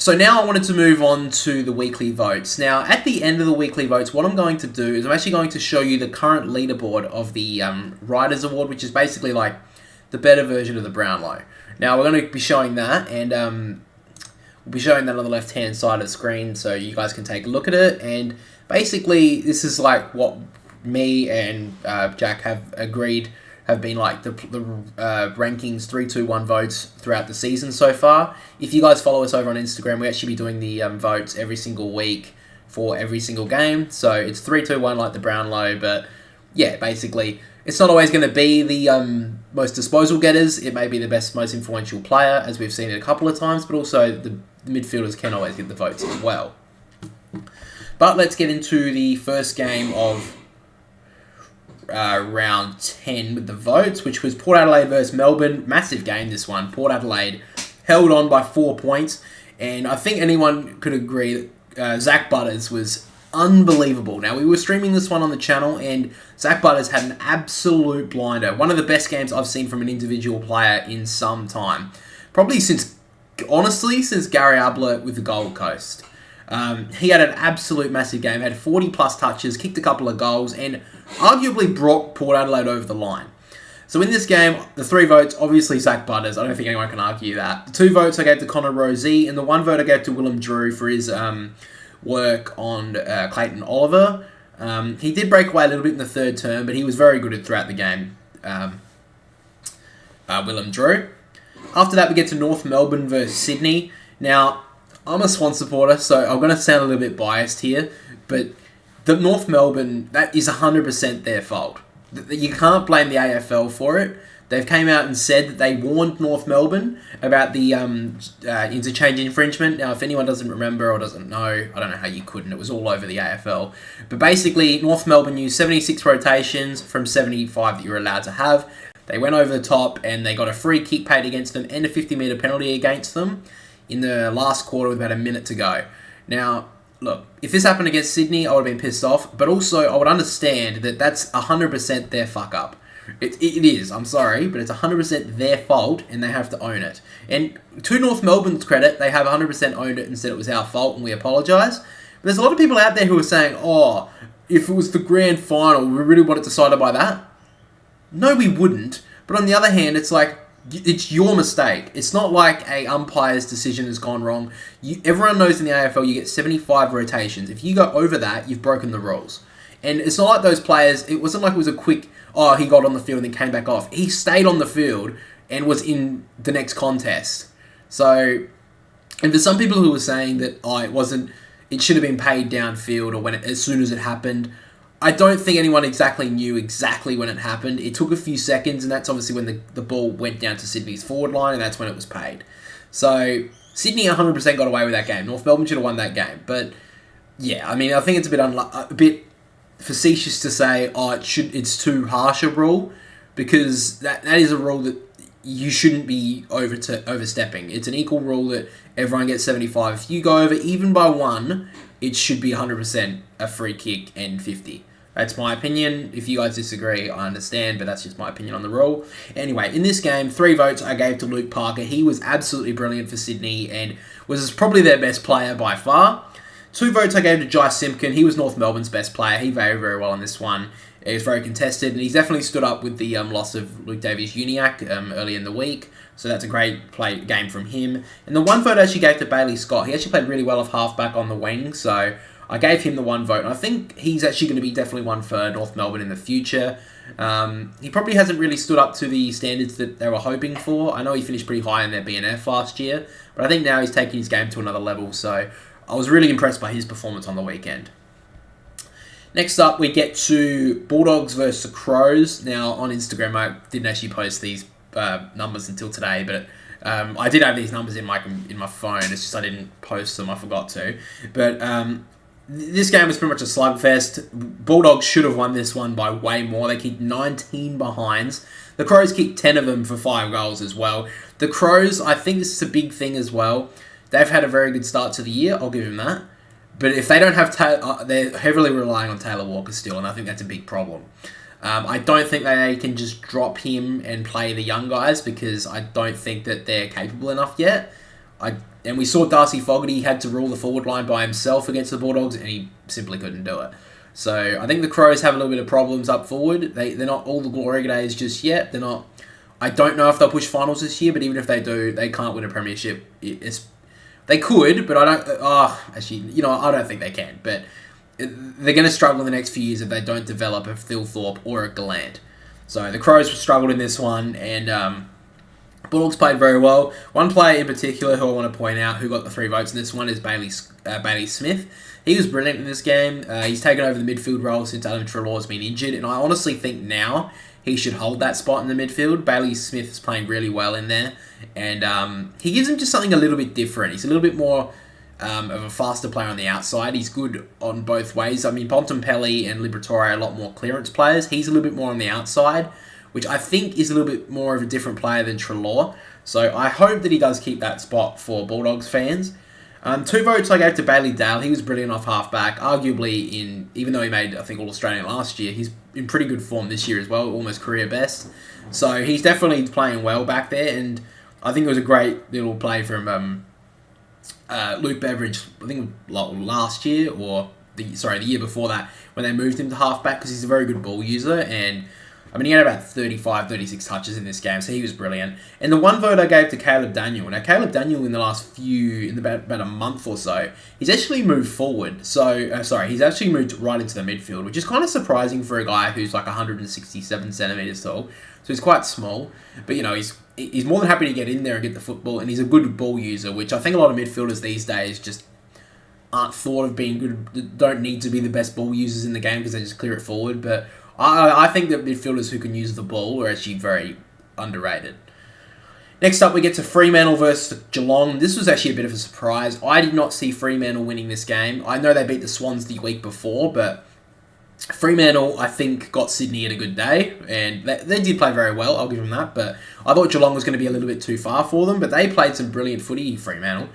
So now I wanted to move on to the weekly votes. Now, at the end of the weekly votes, what I'm going to do is I'm actually going to show you the current leaderboard of the Writers Award, which is basically like the better version of the Brownlow. Now, we're going to be showing that, and we'll be showing that on the left-hand side of the screen, so you guys can take a look at it. And basically, this is like what me and Jack have agreed have been like the rankings 3, 2, 1 votes throughout the season so far. If you guys follow us over on Instagram, we actually be doing the votes every single week for every single game. So it's 3, 2, 1 like the Brownlow, but yeah, basically it's not always going to be the most disposal getters. It may be the best, most influential player, as we've seen it a couple of times, but also the midfielders can always get the votes as well. But let's get into the first game of round 10 with the votes, which was Port Adelaide versus Melbourne. Massive game, this one. Port Adelaide held on by 4 points, and I think anyone could agree that Zach Butters was unbelievable. Now, we were streaming this one on the channel, and Zach Butters had an absolute blinder. One of the best games I've seen from an individual player in some time. Probably since Gary Ablett with the Gold Coast. He had an absolute massive game, had 40 plus touches, kicked a couple of goals, and arguably brought Port Adelaide over the line. So in this game, the 3 votes, obviously Zach Butters. I don't think anyone can argue that. The 2 votes I gave to Connor Rozee, and the 1 vote I gave to Willem Drew for his work on Clayton Oliver. He did break away a little bit in the third term, but he was very good throughout the game, Willem Drew. After that, we get to North Melbourne versus Sydney. Now, I'm a Swan supporter, so I'm going to sound a little bit biased here, but the North Melbourne, that is 100% their fault. You can't blame the AFL for it. They've came out and said that they warned North Melbourne about the interchange infringement. Now, if anyone doesn't remember or doesn't know, I don't know how you couldn't. It was all over the AFL. But basically, North Melbourne used 76 rotations from 75 that you were allowed to have. They went over the top and they got a free kick paid against them and a 50-metre penalty against them in the last quarter with about a minute to go. Now, look, if this happened against Sydney, I would have been pissed off, but also I would understand that that's 100% their fuck up. It is, I'm sorry, but it's 100% their fault and they have to own it. And to North Melbourne's credit, they have 100% owned it and said it was our fault and we apologise. But there's a lot of people out there who are saying, oh, if it was the grand final, we really want it decided by that. No, we wouldn't. But on the other hand, it's like, it's your mistake. It's not like a umpire's decision has gone wrong. Everyone knows in the AFL you get 75 rotations. If you go over that, you've broken the rules. And it's not like those players, it wasn't like it was a quick, oh, he got on the field and then came back off. He stayed on the field and was in the next contest. So, and for some people who were saying that, oh, it should have been paid downfield or as soon as it happened, I don't think anyone exactly knew exactly when it happened. It took a few seconds, and that's obviously when the ball went down to Sydney's forward line, and that's when it was paid. So, Sydney 100% got away with that game. North Melbourne should have won that game. But, yeah, I mean, I think it's a bit facetious to say, oh, it's too harsh a rule, because that is a rule that you shouldn't be overstepping. It's an equal rule that everyone gets 75. If you go over even by 1, it should be 100% a free kick and 50. That's my opinion. If you guys disagree, I understand, but that's just my opinion on the rule. Anyway, in this game, 3 votes I gave to Luke Parker. He was absolutely brilliant for Sydney and was probably their best player by far. 2 votes I gave to Jai Simpkin. He was North Melbourne's best player. He very, very well in this one. It was very contested, and he's definitely stood up with the loss of Luke Davies-Uniacke early in the week. So that's a great game from him. And the 1 vote I actually gave to Bailey Scott. He actually played really well off halfback on the wing, so I gave him the 1 vote. And I think he's actually going to be definitely one for North Melbourne in the future. He probably hasn't really stood up to the standards that they were hoping for. I know he finished pretty high in their BNF last year, but I think now he's taking his game to another level. So I was really impressed by his performance on the weekend. Next up, we get to Bulldogs versus the Crows. Now, on Instagram, I didn't actually post these numbers until today, but I did have these numbers in my phone. It's just I didn't post them. I forgot to. But this game was pretty much a slugfest. Bulldogs should have won this one by way more. They kicked 19 behinds. The Crows kicked 10 of them for 5 goals as well. The Crows, I think this is a big thing as well. They've had a very good start to the year. I'll give them that. But if they don't have they're heavily relying on Taylor Walker still, and I think that's a big problem. I don't think they can just drop him and play the young guys because I don't think that they're capable enough yet. And we saw Darcy Fogarty had to rule the forward line by himself against the Bulldogs, and he simply couldn't do it. So I think the Crows have a little bit of problems up forward. They're not all the glory days just yet. They're not. I don't know if they'll push finals this year, but even if they do, they can't win a premiership. They could, but I don't. Actually, I don't think they can. But they're going to struggle in the next few years if they don't develop a Thilthorpe or a Gallant. So the Crows struggled in this one, and Bulldogs played very well. One player in particular who I want to point out who got the 3 votes in this one is Bailey Smith. He was brilliant in this game. He's taken over the midfield role since Adam Treloar's been injured, and I honestly think now he should hold that spot in the midfield. Bailey Smith is playing really well in there, and he gives him just something a little bit different. He's a little bit more of a faster player on the outside. He's good on both ways. I mean, Bontempelli and Liberatore are a lot more clearance players. He's a little bit more on the outside, which I think is a little bit more of a different player than Treloar. So I hope that he does keep that spot for Bulldogs fans. 2 votes I gave to Bailey Dale. He was brilliant off half-back. Arguably, even though he made, I think, All-Australian last year, he's in pretty good form this year as well, almost career best. So he's definitely playing well back there, and I think it was a great little play from Luke Beveridge, I think last year, or the year before that, when they moved him to half-back, because he's a very good ball user, and I mean, he had about 35, 36 touches in this game, so he was brilliant. And the 1 vote I gave to Caleb Daniel. Now, Caleb Daniel in the last about a month or so, he's actually moved forward. He's actually moved right into the midfield, which is kind of surprising for a guy who's like 167 centimetres tall. So he's quite small. But, he's more than happy to get in there and get the football, and he's a good ball user, which I think a lot of midfielders these days just aren't thought of being good, don't need to be the best ball users in the game because they just clear it forward, but I think that midfielders who can use the ball are actually very underrated. Next up, we get to Fremantle versus Geelong. This was actually a bit of a surprise. I did not see Fremantle winning this game. I know they beat the Swans the week before, but Fremantle, I think, got Sydney at a good day, and they did play very well, I'll give them that, but I thought Geelong was going to be a little bit too far for them, but they played some brilliant footy, Fremantle.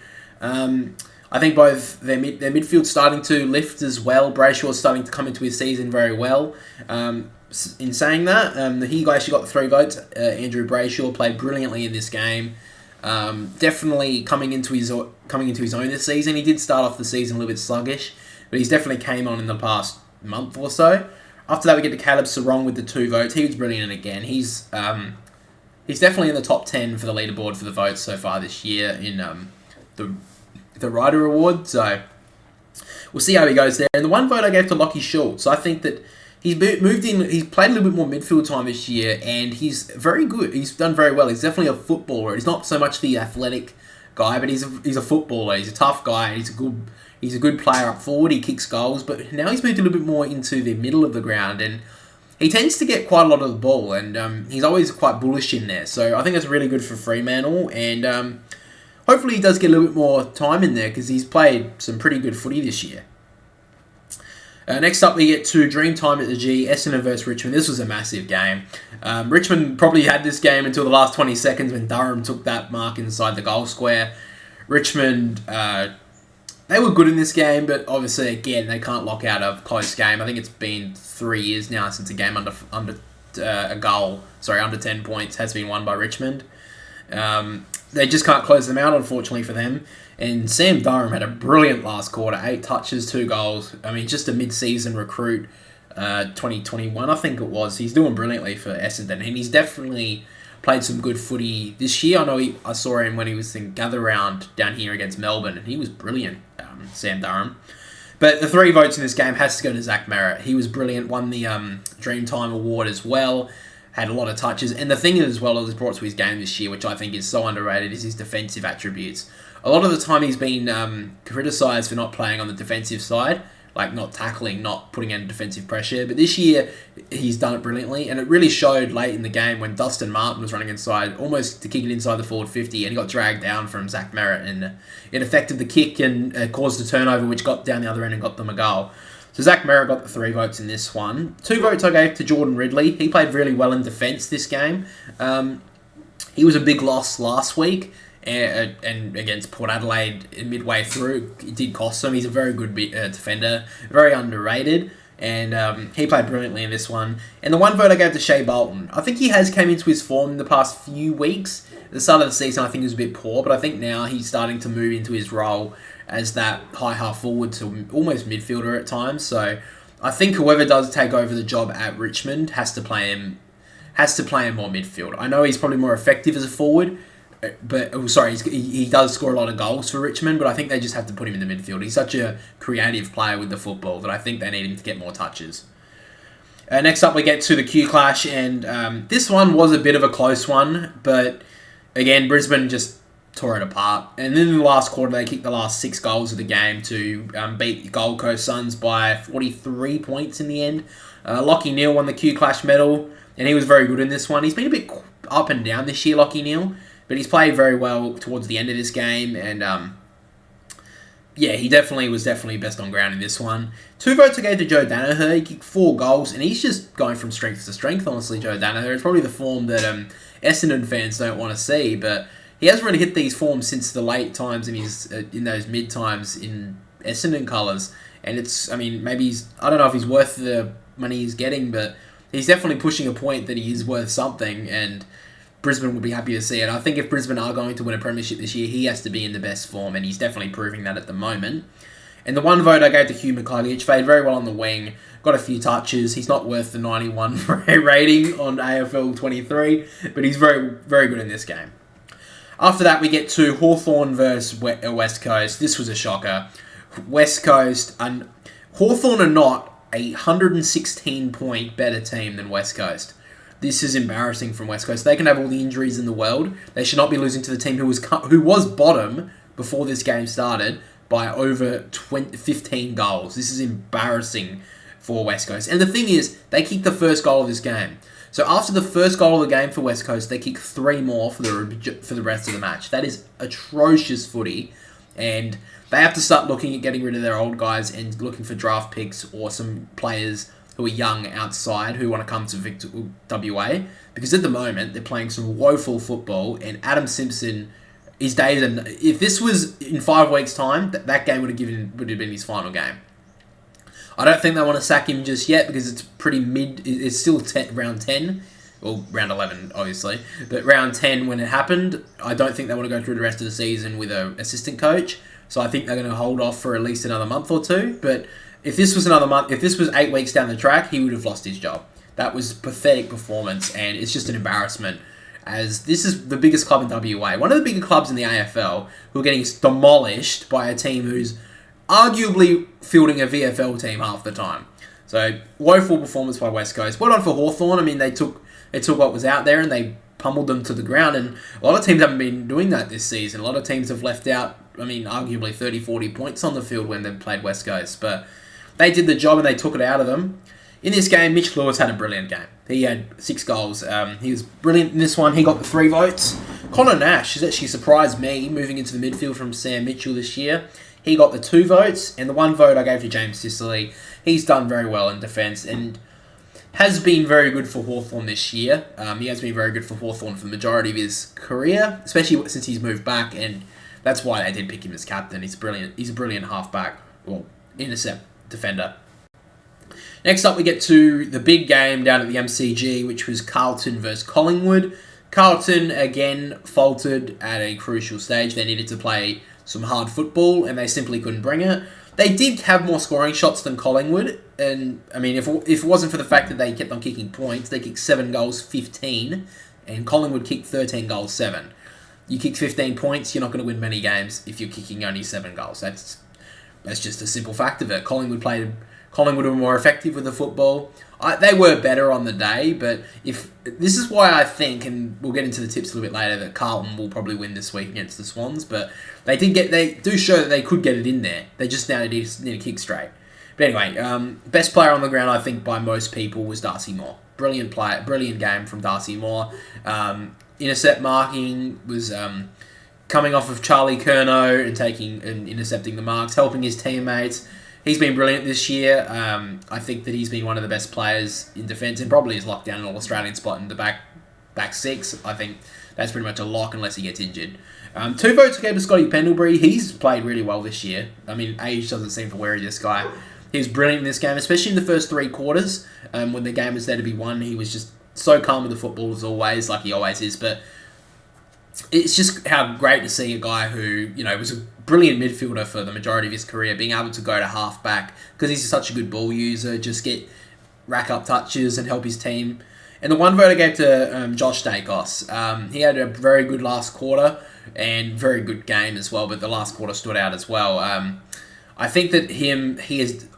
I think both their midfield's starting to lift as well. Brayshaw's starting to come into his season very well. In saying that, he actually got the 3 votes. Andrew Brayshaw played brilliantly in this game. Definitely coming into his own this season. He did start off the season a little bit sluggish, but he's definitely came on in the past month or so. After that, we get to Caleb Sarong with the 2 votes. He was brilliant again. He's definitely in the top 10 for the leaderboard for the votes so far this year in the Ryder Award, so we'll see how he goes there. And the 1 vote I gave to Lachie Schultz. I think that he's moved in, he's played a little bit more midfield time this year, and he's very good. He's done very well. He's definitely a footballer. He's not so much the athletic guy, but he's a footballer. He's a tough guy. He's a good player up forward. He kicks goals, but now he's moved a little bit more into the middle of the ground, and he tends to get quite a lot of the ball, and he's always quite bullish in there. So I think that's really good for Fremantle, and hopefully he does get a little bit more time in there because he's played some pretty good footy this year. Next up, we get to Dreamtime at the G, Essendon versus Richmond. This was a massive game. Richmond probably had this game until the last 20 seconds when Durham took that mark inside the goal square. Richmond, they were good in this game, but obviously, again, they can't lock out a close game. I think it's been 3 years now since a game under 10 points has been won by Richmond. They just can't close them out, unfortunately for them. And Sam Durham had a brilliant last quarter, 8 touches, 2 goals. I mean, just a mid-season recruit, 2021, I think it was. He's doing brilliantly for Essendon, and he's definitely played some good footy this year. I know I saw him when he was in Gather Round down here against Melbourne, and he was brilliant, Sam Durham. But the 3 votes in this game has to go to Zach Merritt. He was brilliant, won the Dreamtime Award as well. Had a lot of touches. And the thing as well that was brought to his game this year, which I think is so underrated, is his defensive attributes. A lot of the time he's been criticised for not playing on the defensive side, like not tackling, not putting in defensive pressure. But this year, he's done it brilliantly. And it really showed late in the game when Dustin Martin was running inside, almost to kick it inside the forward 50, and he got dragged down from Zach Merritt. And it affected the kick and caused a turnover, which got down the other end and got them a goal. So Zach Merritt got the 3 votes in this one. 2 votes I gave to Jordan Ridley. He played really well in defence this game. He was a big loss last week, and against Port Adelaide midway through, it did cost him. He's a very good defender, very underrated. and he played brilliantly in this one. And the one vote I gave to Shea Bolton. I think he has came into his form in the past few weeks. At the start of the season, I think he was a bit poor, but I think now he's starting to move into his role as that high half forward to almost midfielder at times. So I think whoever does take over the job at Richmond has to play him more midfield. I know he's probably more effective as a forward, but he does score a lot of goals for Richmond, but I think they just have to put him in the midfield. He's such a creative player with the football that I think they need him to get more touches. Next up, we get to the Q Clash, and this one was a bit of a close one, but again, Brisbane just tore it apart. And then in the last quarter, they kicked the last 6 goals of the game to beat the Gold Coast Suns by 43 points in the end. Lachie Neale won the Q Clash medal, and he was very good in this one. He's been a bit up and down this year, Lachie Neale, but he's played very well towards the end of this game, and he was definitely best on ground in this one. 2 votes I gave to Joe Danaher. He kicked 4 goals, and he's just going from strength to strength, honestly, Joe Danaher. It's probably the form that Essendon fans don't want to see, but he hasn't really hit these forms since the late times in those mid times in Essendon colours. And I don't know if he's worth the money he's getting, but he's definitely pushing a point that he is worth something, and Brisbane would be happy to see it. I think if Brisbane are going to win a premiership this year, he has to be in the best form, and he's definitely proving that at the moment. And the 1 vote I gave to Hugh McCluggage, played very well on the wing, got a few touches. He's not worth the 91 rating on AFL 23, but he's very, very good in this game. After that, we get to Hawthorn versus West Coast. This was a shocker. West Coast, and Hawthorn are not a 116-point better team than West Coast. This is embarrassing from West Coast. They can have all the injuries in the world. They should not be losing to the team who was bottom before this game started by over 15 goals. This is embarrassing for West Coast. And the thing is, they kicked the first goal of this game. So after the first goal of the game for West Coast, they kick 3 more for the rest of the match. That is atrocious footy, and they have to start looking at getting rid of their old guys and looking for draft picks or some players who are young outside who want to come to WA, because at the moment they're playing some woeful football, and Adam Simpson, his days, and if this was in 5 weeks' time, that game would have been his final game. I don't think they want to sack him just yet because it's pretty mid. It's still round 10, well, round 11, obviously, but round 10 when it happened. I don't think they want to go through the rest of the season with an assistant coach. So I think they're going to hold off for at least another month or 2. But if this was another month, if this was 8 weeks down the track, he would have lost his job. That was pathetic performance, and it's just an embarrassment. As this is the biggest club in WA, one of the bigger clubs in the AFL, who are getting demolished by a team who's arguably fielding a VFL team half the time. So, woeful performance by West Coast. Well done for Hawthorn. I mean, they took what was out there and they pummeled them to the ground, and a lot of teams haven't been doing that this season. A lot of teams have left out, arguably 30, 40 points on the field when they've played West Coast, but they did the job and they took it out of them. In this game, Mitch Lewis had a brilliant game. He had 6 goals. He was brilliant in this one. He got the 3 votes. Connor Nash has actually surprised me moving into the midfield from Sam Mitchell this year. He got the 2 votes, and the 1 vote I gave to James Sicily. He's done very well in defence and has been very good for Hawthorn this year. He has been very good for Hawthorn for the majority of his career, especially since he's moved back, and that's why they did pick him as captain. He's brilliant. He's a brilliant halfback, intercept defender. Next up, we get to the big game down at the MCG, which was Carlton versus Collingwood. Carlton, again, faltered at a crucial stage. They needed to play some hard football, and they simply couldn't bring it. They did have more scoring shots than Collingwood, and, if it wasn't for the fact that they kept on kicking points, they kicked 7 goals, 15, and Collingwood kicked 13 goals, 7. You kick 15 points, you're not going to win many games if you're kicking only 7 goals. That's just a simple fact of it. Collingwood were more effective with the football. They were better on the day, but this is why I think, and we'll get into the tips a little bit later, that Carlton will probably win this week against the Swans. But they do show that they could get it in there. They just now need to kick straight. But anyway, best player on the ground, I think, by most people was Darcy Moore. Brilliant player, brilliant game from Darcy Moore. Intercept marking was coming off of Charlie Curnow and intercepting the marks, helping his teammates. He's been brilliant this year. I think that he's been one of the best players in defence and probably has locked down an All-Australian spot in the back 6. I think that's pretty much a lock unless he gets injured. 2 votes I gave to Scotty Pendlebury. He's played really well this year. Age doesn't seem to worry this guy. He was brilliant in this game, especially in the first 3 quarters. When the game was there to be won, he was just so calm with the football as always, like he always is. But it's just how great to see a guy who, was a brilliant midfielder for the majority of his career, being able to go to half-back because he's such a good ball user, just rack up touches and help his team. And the one vote I gave to Josh Dacos. He had a very good last quarter and very good game as well, but the last quarter stood out as well. I think that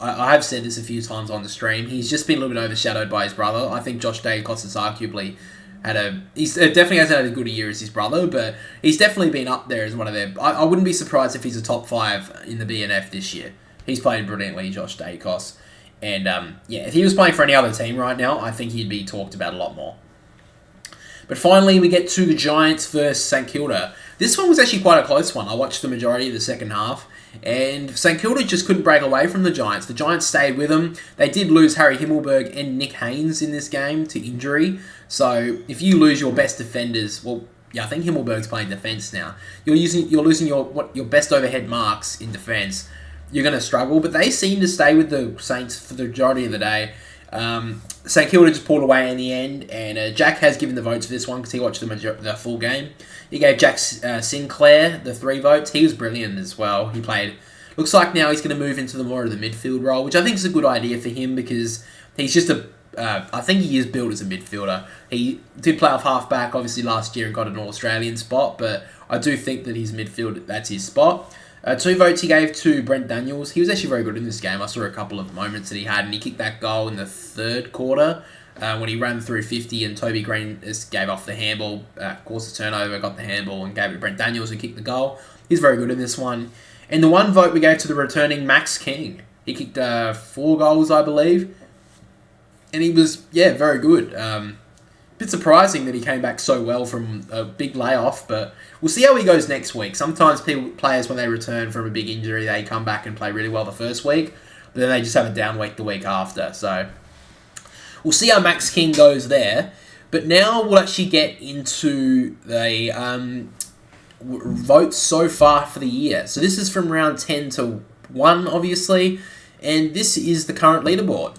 I've said this a few times on the stream, he's just been a little bit overshadowed by his brother. I think Josh Dacos has arguably definitely hasn't had as good a year as his brother, but he's definitely been up there as one of their... I wouldn't be surprised if he's a top 5 in the BNF this year. He's played brilliantly, Josh Dacos. And, if he was playing for any other team right now, I think he'd be talked about a lot more. But finally, we get to the Giants versus St Kilda. This one was actually quite a close one. I watched the majority of the second half, and St Kilda just couldn't break away from the Giants. The Giants stayed with them. They did lose Harry Himmelberg and Nick Haynes in this game to injury. So if you lose your best defenders, I think Himmelberg's playing defence now. You're losing your best overhead marks in defence. You're going to struggle, but they seem to stay with the Saints for the majority of the day. St Kilda just pulled away in the end, and Jack has given the votes for this one because he watched the full game. He gave Jack Sinclair the 3 votes. He was brilliant as well. He played... Looks like now he's going to move into more of the midfield role, which I think is a good idea for him because he's just I think he is built as a midfielder. He did play off half-back, obviously, last year and got an All-Australian spot, but I do think that his midfield, that's his spot. 2 votes he gave to Brent Daniels. He was actually very good in this game. I saw a couple of moments that he had, and he kicked that goal in the 3rd quarter when he ran through 50 and Toby Green just gave off the handball, caused a turnover, got the handball, and gave it to Brent Daniels who kicked the goal. He's very good in this one. And the 1 vote we gave to the returning Max King. He kicked 4 goals, I believe. And he was, very good. Bit surprising that he came back so well from a big layoff, but we'll see how he goes next week. Sometimes players, when they return from a big injury, they come back and play really well the first week, but then they just have a down week the week after. So we'll see how Max King goes there. But now we'll actually get into the votes so far for the year. So this is from round 10 to 1, obviously, and this is the current leaderboard.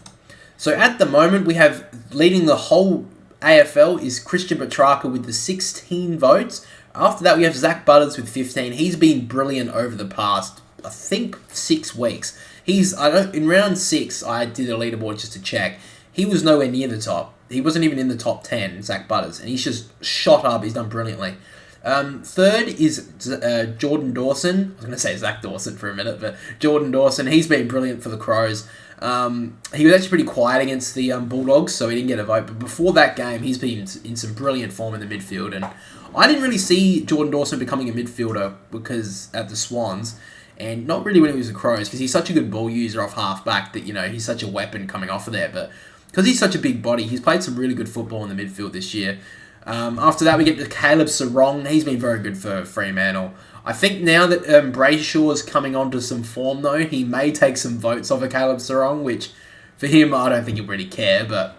So at the moment, we have leading the whole AFL is Christian Petrarca with the 16 votes. After that, we have Zach Butters with 15. He's been brilliant over the past, I think, 6 weeks. In round 6, I did a leaderboard just to check. He was nowhere near the top. He wasn't even in the top 10, Zach Butters, and he's just shot up. He's done brilliantly. 3rd is Jordan Dawson. I was going to say Zach Dawson for a minute, but Jordan Dawson. He's been brilliant for the Crows. He was actually pretty quiet against the Bulldogs, so he didn't get a vote. But before that game, he's been in some brilliant form in the midfield. And I didn't really see Jordan Dawson becoming a midfielder because at the Swans, and not really when he was the Crows, because he's such a good ball user off half-back that, he's such a weapon coming off of there. But because he's such a big body, he's played some really good football in the midfield this year. After that, we get to Caleb Sarong. He's been very good for Fremantle. I think now that Brayshaw's coming onto some form, though, he may take some votes off of Caleb Sarong, which for him, I don't think he'll really care. But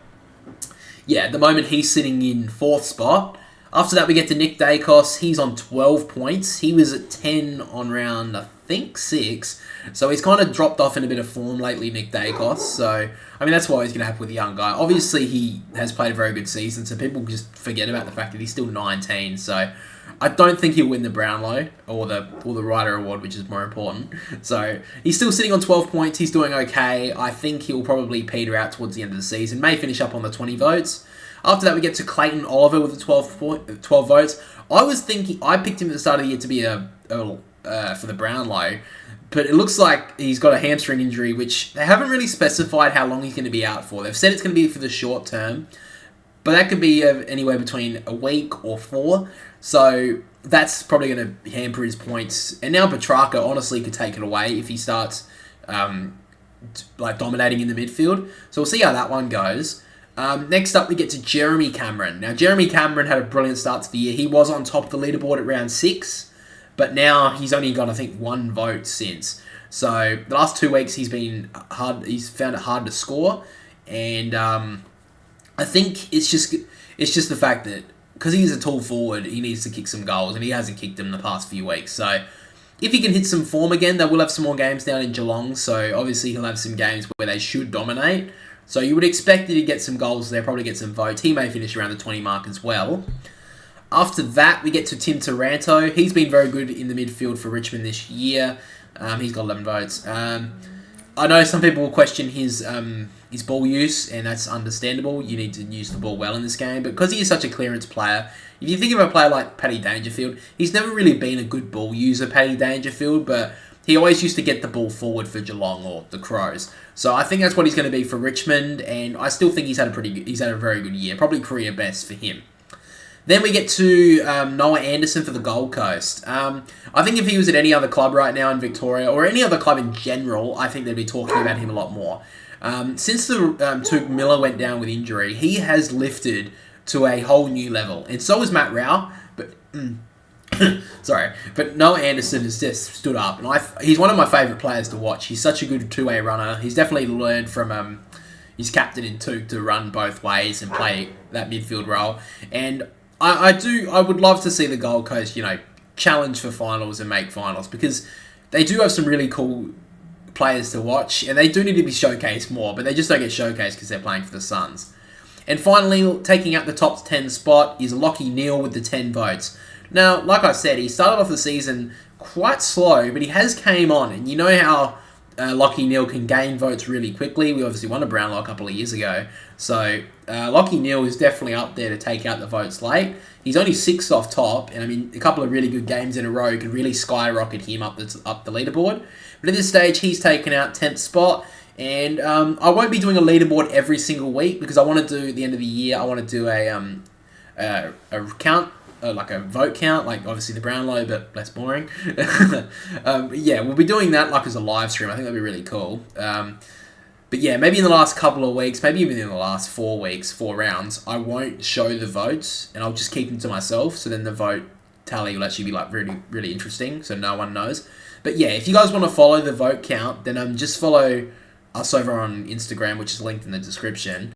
yeah, at the moment, he's sitting in 4th spot. After that, we get to Nick Dacos. He's on 12 points. He was at 10 on round, I think, 6. So he's kind of dropped off in a bit of form lately, Nick Dacos. So, that's what he's going to happen with a young guy. Obviously, he has played a very good season, so people just forget about the fact that he's still 19. So I don't think he'll win the Brownlow or the Ryder Award, which is more important. So he's still sitting on 12 points. He's doing okay. I think he'll probably peter out towards the end of the season. May finish up on the 20 votes. After that, we get to Clayton Oliver with the 12 votes. I picked him at the start of the year to be for the Brownlow, but it looks like he's got a hamstring injury, which they haven't really specified how long he's going to be out for. They've said it's going to be for the short term, but that could be anywhere between a week or 4. So that's probably going to hamper his points. And now Petrarca honestly could take it away if he starts dominating in the midfield. So we'll see how that one goes. Next up, we get to Jeremy Cameron. Now, Jeremy Cameron had a brilliant start to the year. He was on top of the leaderboard at round 6, but now he's only got, I think, 1 vote since. So the last 2 weeks, he's found it hard to score, and I think it's just the fact that because he's a tall forward, he needs to kick some goals, and he hasn't kicked them in the past few weeks. So if he can hit some form again, they will have some more games down in Geelong, so obviously he'll have some games where they should dominate. So you would expect that he'd get some goals there, probably get some votes. He may finish around the 20 mark as well. After that, we get to Tim Taranto. He's been very good in the midfield for Richmond this year. He's got 11 votes. I know some people will question his ball use, and that's understandable. You need to use the ball well in this game. But because he is such a clearance player, if you think of a player like Paddy Dangerfield, he's never really been a good ball user, Paddy Dangerfield, but he always used to get the ball forward for Geelong or the Crows. So I think that's what he's going to be for Richmond, and I still think he's had a very good year, probably career best for him. Then we get to Noah Anderson for the Gold Coast. I think if he was at any other club right now in Victoria, or any other club in general, I think they'd be talking about him a lot more. Since the Tuke Miller went down with injury, he has lifted to a whole new level. And so has Matt Rao, but but Noah Anderson has just stood up. And he's one of my favourite players to watch. He's such a good two-way runner. He's definitely learned from his captain in Tuke to run both ways and play that midfield role. And I would love to see the Gold Coast, challenge for finals and make finals, because they do have some really cool players to watch, and they do need to be showcased more, but they just don't get showcased because they're playing for the Suns. And finally, taking out the top 10 spot is Lachie Neale with the 10 votes. Now, like I said, he started off the season quite slow, but he has came on, and you know how Lachie Neale can gain votes really quickly. We obviously won a Brownlow a couple of years ago, so Lachie Neale is definitely up there to take out the votes late. He's only 6th off top, and I mean, a couple of really good games in a row could really skyrocket him up the leaderboard. But at this stage, he's taken out 10th spot, and I won't be doing a leaderboard every single week, because I want to do, at the end of the year, I want to do a count, like a vote count, like obviously the Brownlow, but less boring. Yeah, we'll be doing that like as a live stream. I think that'd be really cool. But yeah, maybe in the last couple of weeks, maybe even in the last 4 weeks, 4 rounds, I won't show the votes, and I'll just keep them to myself, so then the vote tally will actually be like really, really interesting, so no one knows. But yeah, if you guys want to follow the vote count, then just follow us over on Instagram, which is linked in the description.